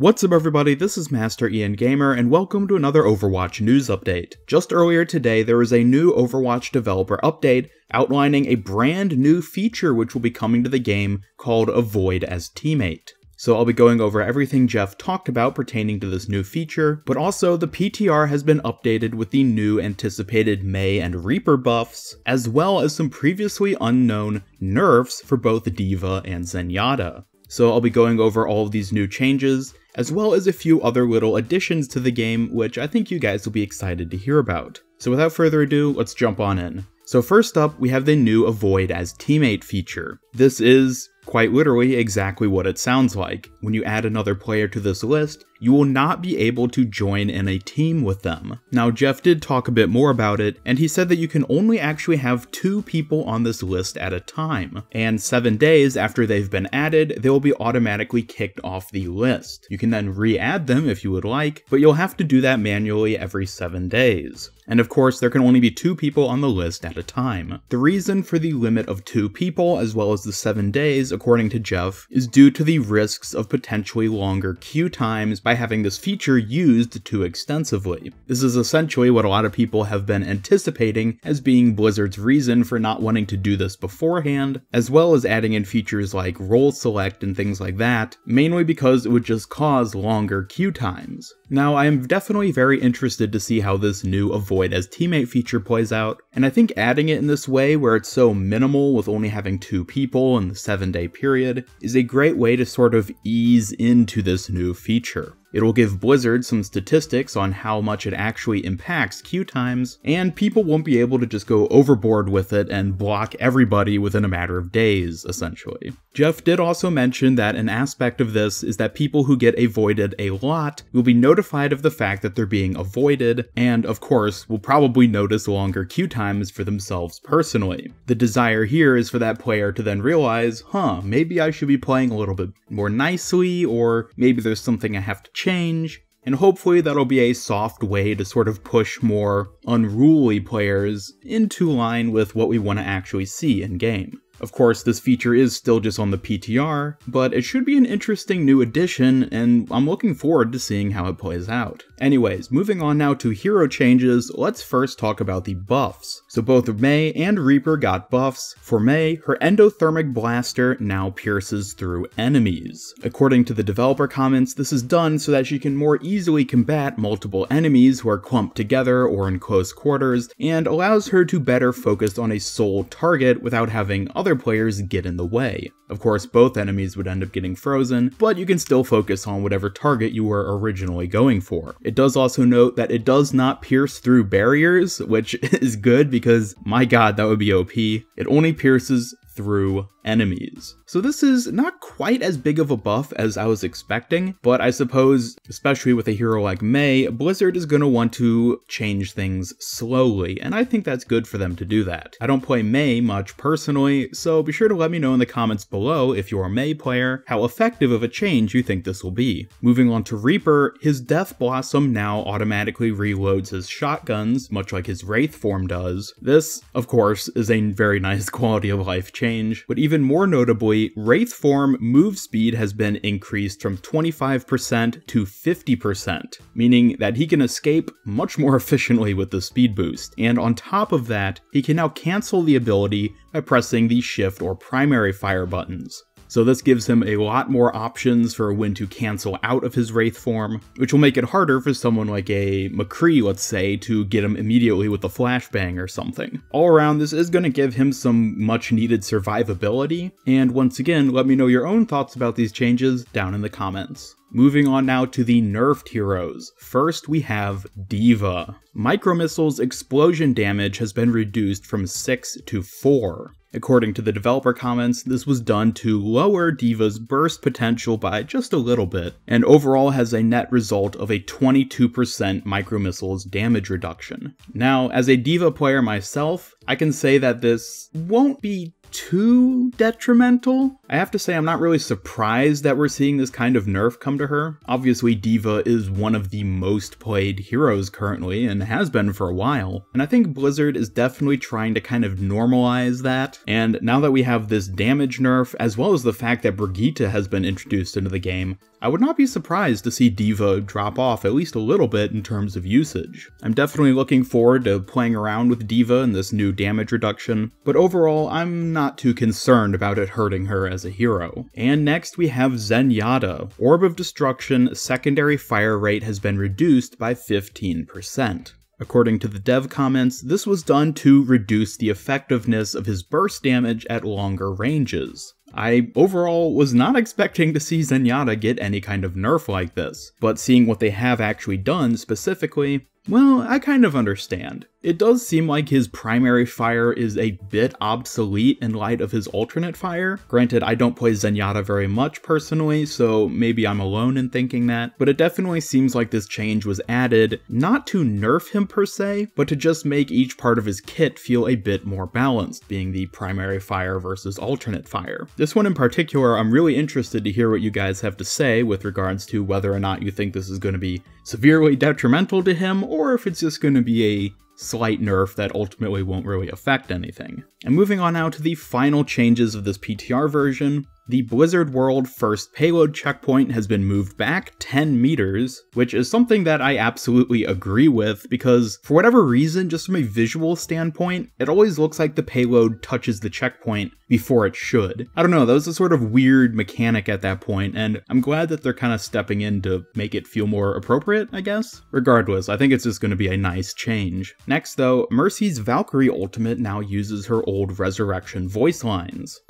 What's up everybody, this is Master Ian Gamer and welcome to another Overwatch news update. Just earlier today there was a new Overwatch developer update outlining a brand new feature which will be coming to the game called Avoid as Teammate. So I'll be going over everything Jeff talked about pertaining to this new feature, but also the PTR has been updated with the new anticipated Mei and Reaper buffs, as well as some previously unknown nerfs for both D.Va and Zenyatta. So I'll be going over all of these new changes, as well as a few other little additions to the game, which I think you guys will be excited to hear about. So without further ado, let's jump on in. So first up, we have the new Avoid as Teammate feature. This is quite literally exactly what it sounds like. When you add another player to this list, you will not be able to join in a team with them. Now Jeff did talk a bit more about it, and he said that you can only actually have 2 people on this list at a time, and 7 days after they've been added, they will be automatically kicked off the list. You can then re-add them if you would like, but you'll have to do that manually every 7 days. And of course, there can only be 2 people on the list at a time. The reason for the limit of 2 people, as well as the 7 days, according to Jeff, is due to the risks of potentially longer queue times by having this feature used too extensively. This is essentially what a lot of people have been anticipating as being Blizzard's reason for not wanting to do this beforehand, as well as adding in features like role select and things like that, mainly because it would just cause longer queue times. Now, I am definitely very interested to see how this new Avoid as Teammate feature plays out, and I think adding it in this way where it's so minimal with only having 2 people in the 7-day period is a great way to sort of ease into this new feature. It'll give Blizzard some statistics on how much it actually impacts queue times, and people won't be able to just go overboard with it and block everybody within a matter of days, essentially. Jeff did also mention that an aspect of this is that people who get avoided a lot will be notified of the fact that they're being avoided, and of course, will probably notice longer queue times for themselves personally. The desire here is for that player to then realize, maybe I should be playing a little bit more nicely, or maybe there's something I have to change, and hopefully that'll be a soft way to sort of push more unruly players into line with what we want to actually see in game. Of course, this feature is still just on the PTR, but it should be an interesting new addition, and I'm looking forward to seeing how it plays out. Anyways, moving on now to hero changes, let's first talk about the buffs. So both Mei and Reaper got buffs. For Mei, her endothermic blaster now pierces through enemies. According to the developer comments, this is done so that she can more easily combat multiple enemies who are clumped together or in close quarters, and allows her to better focus on a sole target without having other players get in the way. Of course, both enemies would end up getting frozen, but you can still focus on whatever target you were originally going for. It does also note that it does not pierce through barriers, which is good because, my god, that would be OP. It only pierces through enemies. So this is not quite as big of a buff as I was expecting, but I suppose, especially with a hero like Mei, Blizzard is going to want to change things slowly, and I think that's good for them to do that. I don't play Mei much personally, so be sure to let me know in the comments below if you're a Mei player, how effective of a change you think this will be. Moving on to Reaper, his Death Blossom now automatically reloads his shotguns, much like his Wraith form does. This, of course, is a very nice quality of life change, but even more notably, Wraith form move speed has been increased from 25% to 50%, meaning that he can escape much more efficiently with the speed boost. And on top of that, he can now cancel the ability by pressing the shift or primary fire buttons. So this gives him a lot more options for when to cancel out of his Wraith form, which will make it harder for someone like a McCree, let's say, to get him immediately with a flashbang or something. All around, this is going to give him some much needed survivability, and once again, let me know your own thoughts about these changes down in the comments. Moving on now to the nerfed heroes. First, we have D.Va. Micromissile's explosion damage has been reduced from 6 to 4. According to the developer comments, this was done to lower D.Va's burst potential by just a little bit, and overall has a net result of a 22% micromissile's damage reduction. Now, as a D.Va player myself, I can say that this won't be too detrimental. I have to say I'm not really surprised that we're seeing this kind of nerf come to her. Obviously D.Va is one of the most played heroes currently and has been for a while, and I think Blizzard is definitely trying to kind of normalize that. And now that we have this damage nerf, as well as the fact that Brigitte has been introduced into the game, I would not be surprised to see D.Va drop off at least a little bit in terms of usage. I'm definitely looking forward to playing around with D.Va and this new damage reduction, but overall I'm not too concerned about it hurting her as a hero. And next we have Zenyatta. Orb of Destruction secondary fire rate has been reduced by 15%. According to the dev comments, this was done to reduce the effectiveness of his burst damage at longer ranges. I overall was not expecting to see Zenyatta get any kind of nerf like this, but seeing what they have actually done specifically, well, I kind of understand. It does seem like his primary fire is a bit obsolete in light of his alternate fire. Granted, I don't play Zenyatta very much personally, so maybe I'm alone in thinking that, but it definitely seems like this change was added not to nerf him per se, but to just make each part of his kit feel a bit more balanced, being the primary fire versus alternate fire. This one in particular, I'm really interested to hear what you guys have to say with regards to whether or not you think this is going to be severely detrimental to him, or if it's just going to be a slight nerf that ultimately won't really affect anything. And moving on now to the final changes of this PTR version, the Blizzard World first payload checkpoint has been moved back 10 meters, which is something that I absolutely agree with because for whatever reason, just from a visual standpoint, it always looks like the payload touches the checkpoint before it should. I don't know, that was a sort of weird mechanic at that point, and I'm glad that they're kind of stepping in to make it feel more appropriate, I guess. Regardless, I think it's just going to be a nice change. Next though, Mercy's Valkyrie ultimate now uses her old Resurrection voice lines.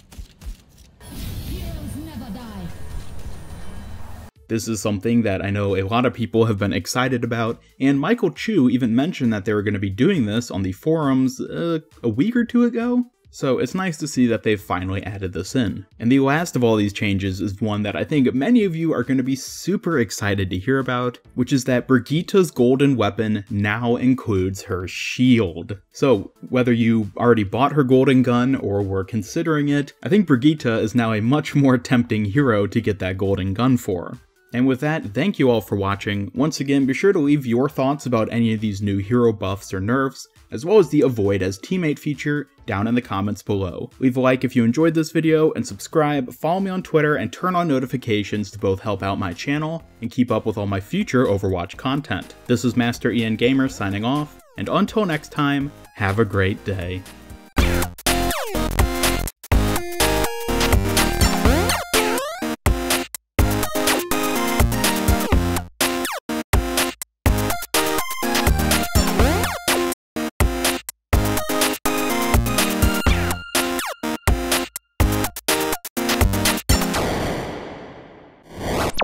This is something that I know a lot of people have been excited about, and Michael Chu even mentioned that they were going to be doing this on the forums a week or two ago. So it's nice to see that they've finally added this in. And the last of all these changes is one that I think many of you are going to be super excited to hear about, which is that Brigitte's golden weapon now includes her shield. So whether you already bought her golden gun or were considering it, I think Brigitte is now a much more tempting hero to get that golden gun for. And with that, thank you all for watching. Once again, be sure to leave your thoughts about any of these new hero buffs or nerfs, as well as the Avoid as Teammate feature down in the comments below. Leave a like if you enjoyed this video, and subscribe, follow me on Twitter, and turn on notifications to both help out my channel and keep up with all my future Overwatch content. This is Master Ian Gamer signing off, and until next time, have a great day.